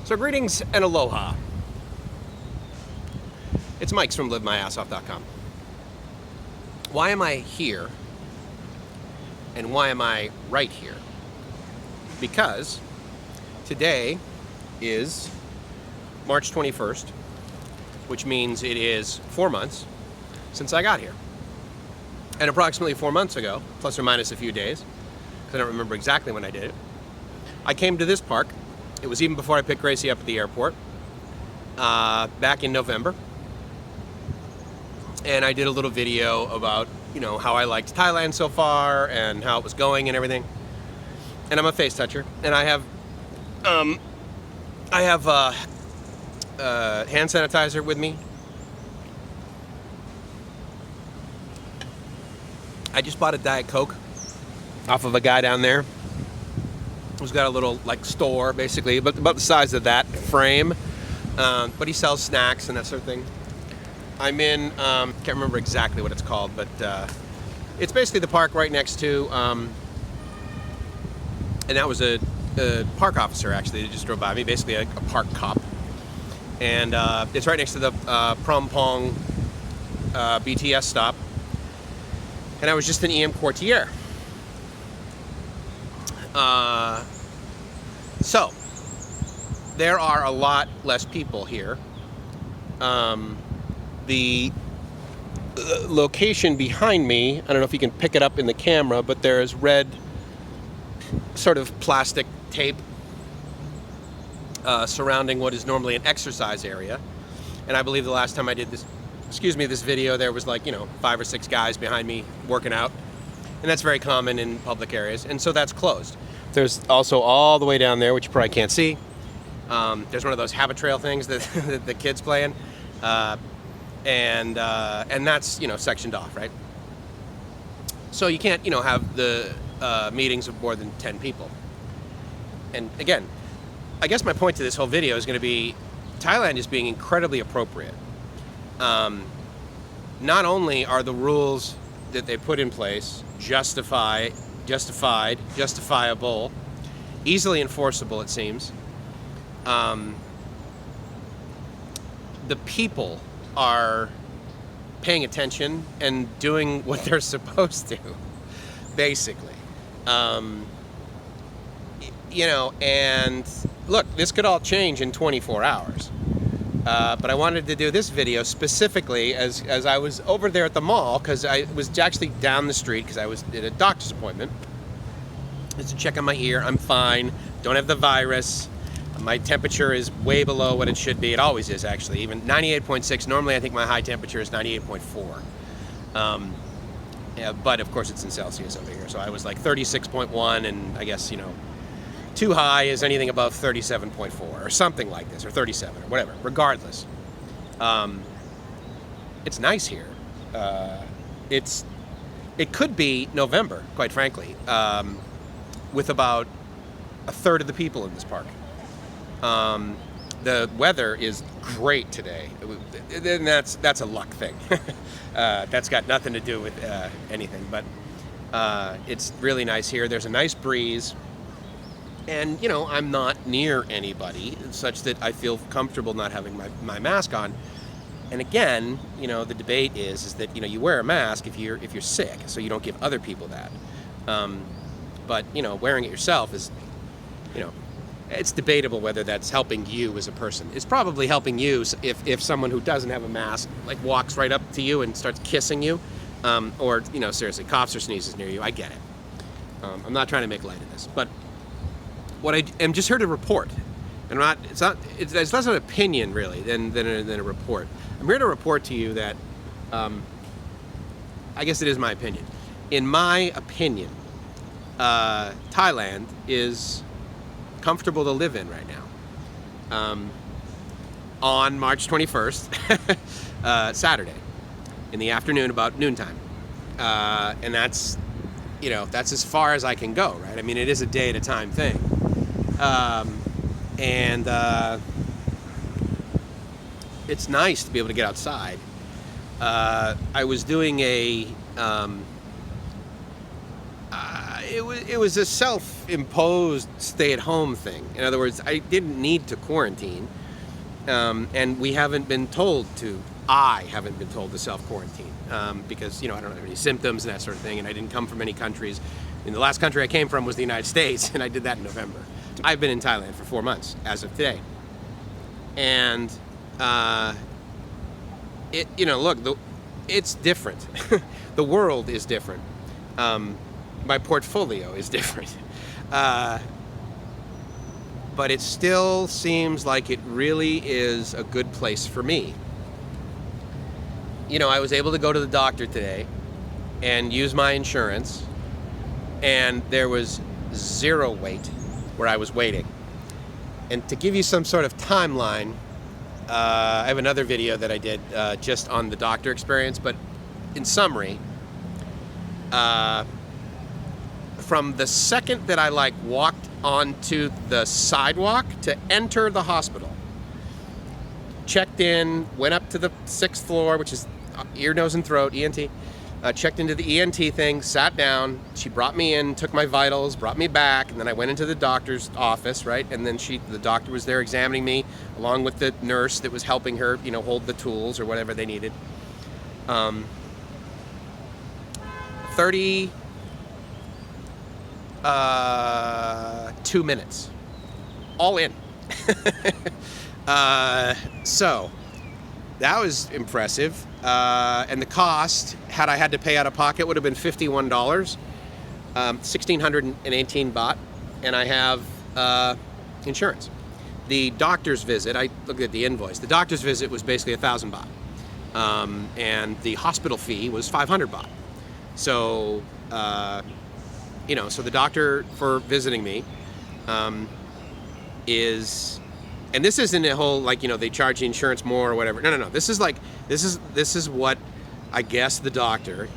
So greetings and aloha. It's Mike's from livemyassoff.com. Why am I here? And why am I right here? Because today is March 21st, which means it is 4 months since I got here. And approximately 4 months ago, plus or minus a few days, because I don't remember exactly when I did it, I came to this park. It was even before I picked Gracie up at the airport, back in November. And I did a little video about, how I liked Thailand so far and how it was going and everything. And I'm a face toucher, and I have hand sanitizer with me. I just bought a Diet Coke off of a guy down there who's got a little store basically, about the size of that frame, but he sells snacks and that sort of thing. I'm in, can't remember exactly what it's called, but it's basically the park right next to, and that was a park officer actually that just drove by me, basically a park cop. And it's right next to the Phrom Phong BTS stop. And I was just in EM Quartier. So, there are a lot less people here. The location behind me, I don't know if you can pick it up in the camera, but there's red sort of plastic tape surrounding what is normally an exercise area. And I believe the last time I did this video, there was 5 or 6 guys behind me working out. And that's very common in public areas. And so that's closed. There's also all the way down there, which you probably can't see. There's one of those habit trail things that the kids play in. And that's, sectioned off, right? So you can't, have the meetings of more than 10 people. And again, I guess my point to this whole video is going to be Thailand is being incredibly appropriate. Not only are the rules that they put in place justifiable, easily enforceable, it seems. The people are paying attention and doing what they're supposed to, basically. And look, this could all change in 24 hours. But I wanted to do this video specifically as I was over there at the mall, because I was actually down the street because I was at a doctor's appointment. Just to check on my ear. I'm fine. Don't have the virus. My temperature is way below what it should be. It always is, actually. Even 98.6. Normally, I think my high temperature is 98.4. Yeah, but of course, it's in Celsius over here. So I was 36.1, and I guess, too high is anything above 37.4 or something like this, or 37 or whatever. Regardless, it's nice here. It could be November, quite frankly, with about a third of the people in this park. The weather is great today, and that's a luck thing. That's got nothing to do with anything, but it's really nice here. There's a nice breeze. And, I'm not near anybody such that I feel comfortable not having my mask on. And again, the debate is that, you wear a mask if you're sick, so you don't give other people that. But, wearing it yourself is, it's debatable whether that's helping you as a person. It's probably helping you if someone who doesn't have a mask, walks right up to you and starts kissing you, or, seriously, coughs or sneezes near you. I get it. I'm not trying to make light of this, but what I am just here to report, and it's less an opinion really than a report. I'm here to report to you that, I guess it is my opinion. In my opinion, Thailand is comfortable to live in right now. On March 21st, Saturday, in the afternoon, about noontime, and that's as far as I can go, right? I mean, it is a day at a time thing. It's nice to be able to get outside. I was doing it was a self self-imposed stay-at-home thing. In other words, I didn't need to quarantine, and I haven't been told to self-quarantine because, I don't have any symptoms and that sort of thing, and I didn't come from any countries. The last country I came from was the United States, and I did that in November. I've been in Thailand for 4 months as of today. And, it's different. The world is different. My portfolio is different. But it still seems like it really is a good place for me. I was able to go to the doctor today and use my insurance, and there was zero wait where I was waiting. And to give you some sort of timeline, I have another video that I did just on the doctor experience, but in summary, from the second that I walked onto the sidewalk to enter the hospital, checked in, went up to the 6th floor, which is ear, nose, and throat, ENT, checked into the ENT thing, sat down, she brought me in, took my vitals, brought me back, and then I went into the doctor's office, right? And then the doctor was there examining me, along with the nurse that was helping her, hold the tools or whatever they needed. 32 minutes, all in. So that was impressive. And the cost, had I had to pay out of pocket, would have been $51, 1,618 baht, and I have insurance. The doctor's visit, I looked at the invoice, the doctor's visit was basically 1,000 baht, and the hospital fee was 500 baht. So, so the doctor for visiting me is, and this isn't a whole they charge the insurance more or whatever. No. This is what I guess the doctor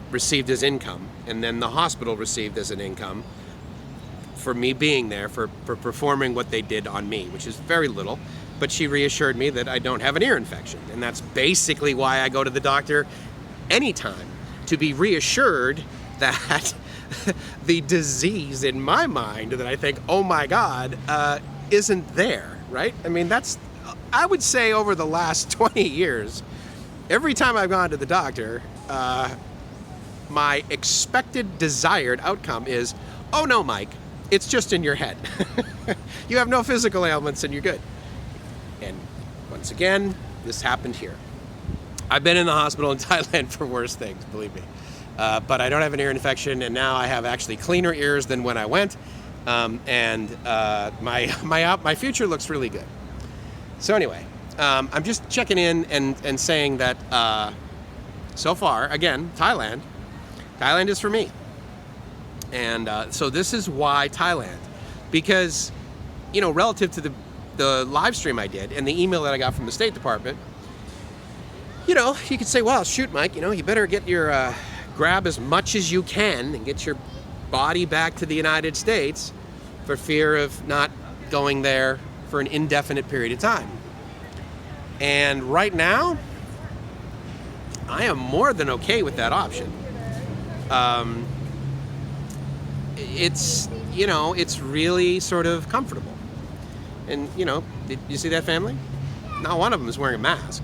received as income, and then the hospital received as an income for me being there, for performing what they did on me, which is very little. But she reassured me that I don't have an ear infection, and that's basically why I go to the doctor anytime, to be reassured that the disease in my mind that I think, oh my God, isn't there, right? I mean, I would say over the last 20 years, every time I've gone to the doctor, my expected desired outcome is, oh no, Mike, it's just in your head. You have no physical ailments and you're good. And once again, this happened here. I've been in the hospital in Thailand for worse things, believe me. But I don't have an ear infection, and now I have actually cleaner ears than when I went. And my future looks really good. So anyway, I'm just checking in and saying that so far, again, Thailand is for me. And so this is why Thailand, because relative to the live stream I did and the email that I got from the State Department, you could say, well, shoot, Mike, you better get your grab as much as you can and get your body back to the United States for fear of not going there for an indefinite period of time. And right now, I am more than okay with that option. It's really sort of comfortable. And, did you see that family? Not one of them is wearing a mask.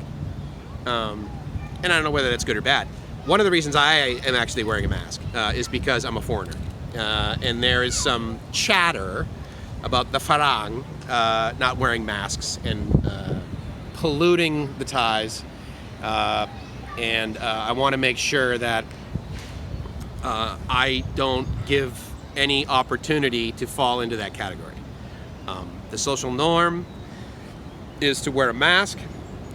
And I don't know whether that's good or bad. One of the reasons I am actually wearing a mask is because I'm a foreigner. And there is some chatter about the Farang not wearing masks and polluting the Thais. And I want to make sure that I don't give any opportunity to fall into that category. The social norm is to wear a mask.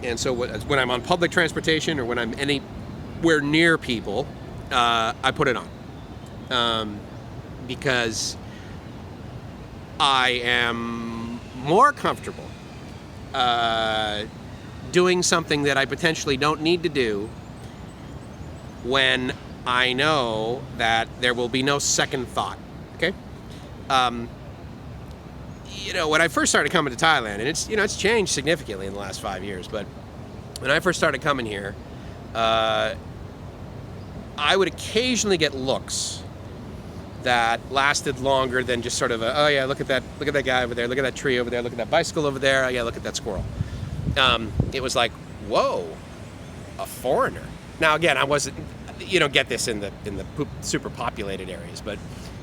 And so when I'm on public transportation or when I'm anywhere near people, I put it on. Because I am more comfortable doing something that I potentially don't need to do when I know that there will be no second thought. Okay? When I first started coming to Thailand, and it's changed significantly in the last 5 years, but when I first started coming here, I would occasionally get looks that lasted longer than just sort of a, oh yeah, look at that guy over there, look at that tree over there, look at that bicycle over there, oh yeah, look at that squirrel. It was like, whoa, a foreigner. Now again, I wasn't, you don't get this in the super populated areas, but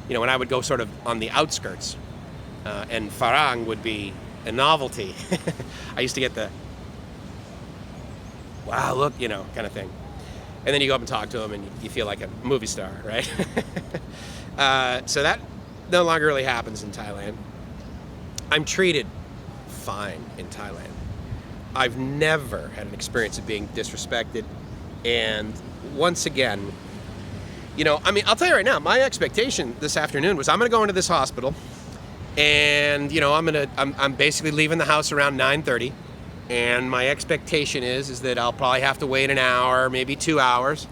when I would go sort of on the outskirts, and farang would be a novelty. I used to get the, wow, look, kind of thing. And then you go up and talk to him and you feel like a movie star, right? So that no longer really happens in Thailand. I'm treated fine in Thailand. I've never had an experience of being disrespected. And once again, I'll tell you right now, my expectation this afternoon was I'm going to go into this hospital and, I'm basically leaving the house around 9:30. And my expectation is that I'll probably have to wait an hour, maybe 2 hours,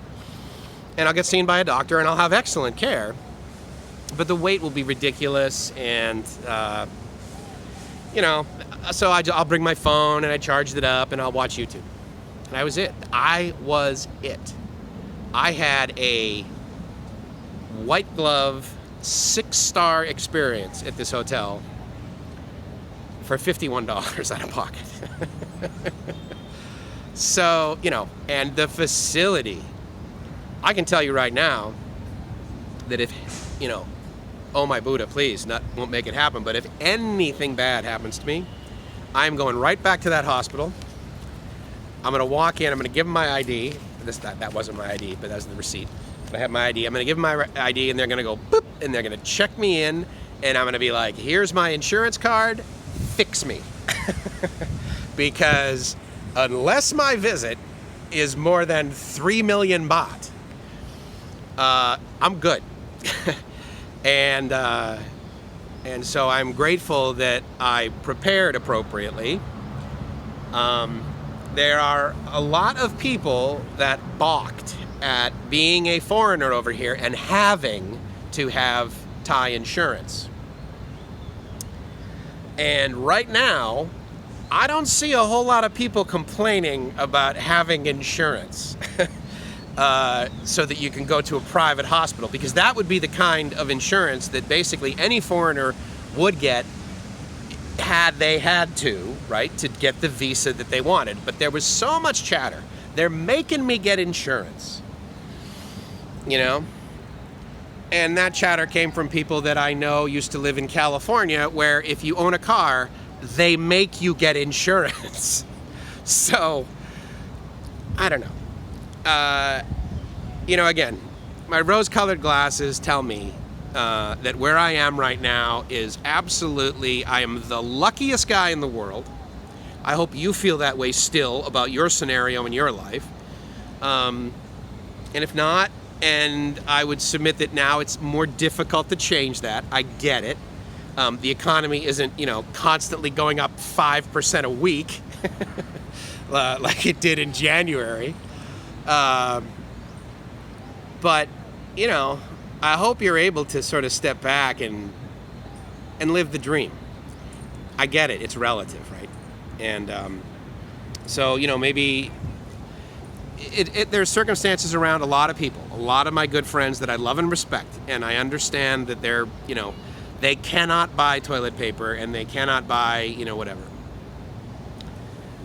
and I'll get seen by a doctor and I'll have excellent care. But the wait will be ridiculous, and so I'll bring my phone and I charged it up and I'll watch YouTube. And that was it. I had a white glove 6-star experience at this hotel for $51 out of pocket. So, and the facility, I can tell you right now that if, oh my Buddha, please, won't make it happen, but if anything bad happens to me, I'm going right back to that hospital. I'm going to walk in, I'm going to give them my ID. That wasn't my ID, but that was the receipt. But I have my ID. I'm going to give them my ID, and they're going to go boop, and they're going to check me in, and I'm going to be like, here's my insurance card, fix me. Because unless my visit is more than 3 million baht, I'm good. And so I'm grateful that I prepared appropriately. There are a lot of people that balked at being a foreigner over here and having to have Thai insurance. And right now, I don't see a whole lot of people complaining about having insurance so that you can go to a private hospital, because that would be the kind of insurance that basically any foreigner would get had they had to, right, to get the visa that they wanted. But there was so much chatter. They're making me get insurance, And that chatter came from people that I know used to live in California, where if you own a car, they make you get insurance. So, I don't know. Again, my rose-colored glasses tell me that where I am right now is absolutely, I am the luckiest guy in the world. I hope you feel that way still about your scenario in your life. And if not, and I would submit that now it's more difficult to change that. I get it. The economy isn't, constantly going up 5% a week like it did in January. But, I hope you're able to sort of step back and live the dream. I get it. It's relative, right? And so, maybe there's circumstances around a lot of people, a lot of my good friends that I love and respect. And I understand that they're, they cannot buy toilet paper and they cannot buy, whatever.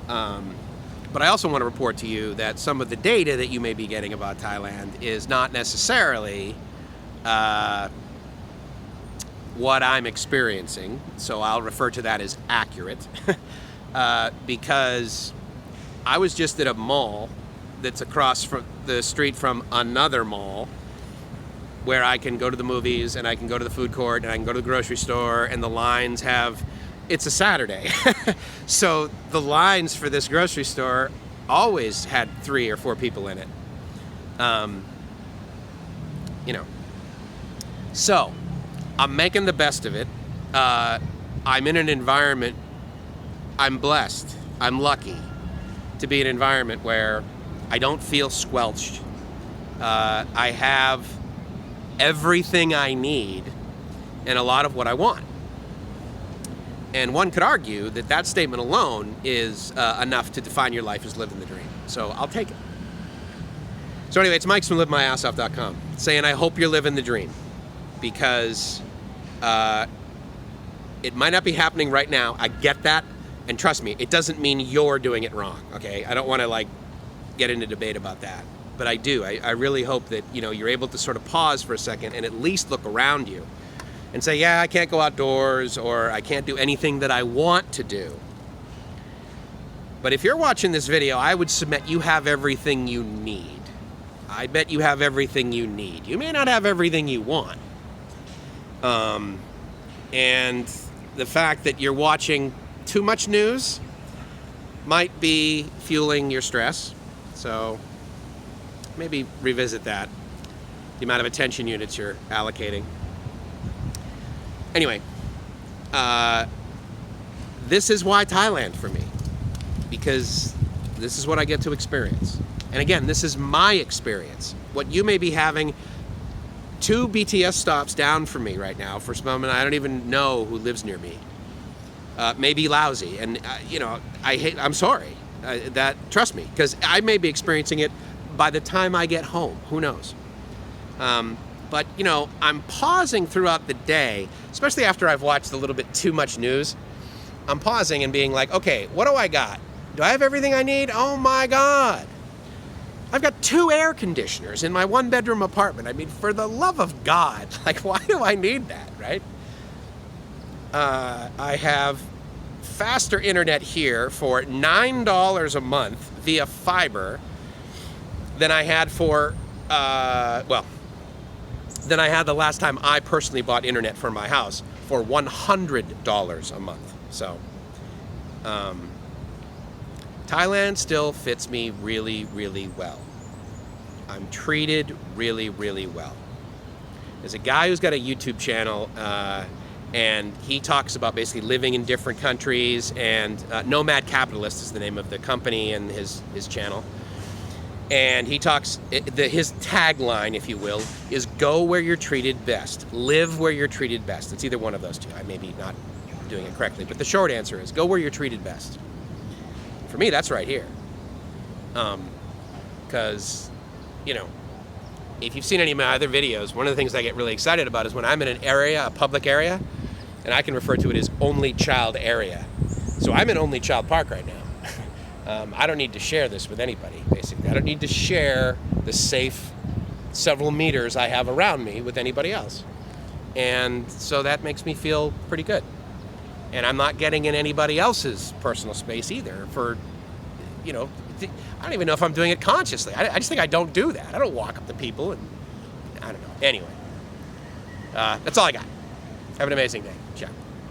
But I also want to report to you that some of the data that you may be getting about Thailand is not necessarily what I'm experiencing. So I'll refer to that as accurate. Because I was just at a mall that's across from the street from another mall where I can go to the movies and I can go to the food court and I can go to the grocery store, and the lines have, it's a Saturday. So the lines for this grocery store always had 3 or 4 people in it. So I'm making the best of it. I'm in an environment, I'm blessed, I'm lucky to be in an environment where I don't feel squelched. I have everything I need and a lot of what I want. And one could argue that that statement alone is enough to define your life as living the dream. So I'll take it. So anyway, it's Mike from LiveMyAssOff.com saying I hope you're living the dream. because it might not be happening right now. I get that. And trust me, it doesn't mean you're doing it wrong, okay? I don't want to, like, get into debate about that. But I do. I really hope that, you know, you're able to sort of pause for a second and at least look around you and say, yeah, I can't go outdoors, or I can't do anything that I want to do. But if you're watching this video, I would submit you have everything you need. I bet you have everything you need. You may not have everything you want. And the fact that you're watching too much news might be fueling your stress. So maybe revisit that, the amount of attention units you're allocating. Anyway, this is why Thailand for me, because this is what I get to experience. And again, this is my experience. What you may be having 2 BTS stops down from me right now for someone I don't even know who lives near me. May be lousy, and you know, I'm sorry. Trust me, because I may be experiencing it by the time I get home. Who knows? But you know, I'm pausing throughout the day, especially after I've watched a little bit too much news. I'm pausing and being like, okay, what do I got? Do I have everything I need? Oh my God! I've got 2 air conditioners in my 1-bedroom apartment. I mean, for the love of God, like, why do I need that, right? I have faster internet here for $9 a month via fiber than I had for, than I had the last time I personally bought internet for my house for $100 a month. So, Thailand still fits me really, really well. I'm treated really, really well. There's a guy who's got a YouTube channel, and he talks about basically living in different countries, and Nomad Capitalist is the name of the company and his channel. And he talks, his tagline, if you will, is go where you're treated best. Live where you're treated best. It's either one of those two. I may be not doing it correctly, but the short answer is go where you're treated best. For me, that's right here. Because, you know, if you've seen any of my other videos, one of the things I get really excited about is when I'm in an area, a public area, and I can refer to it as only child area. So I'm in only child park right now. I don't need to share this with anybody, basically. I don't need to share the safe several meters I have around me with anybody else. And so that makes me feel pretty good. And I'm not getting in anybody else's personal space either for, you know, I don't even know if I'm doing it consciously. I just think I don't do that. I don't walk up to people and, I don't know. Anyway, that's all I got. Have an amazing day.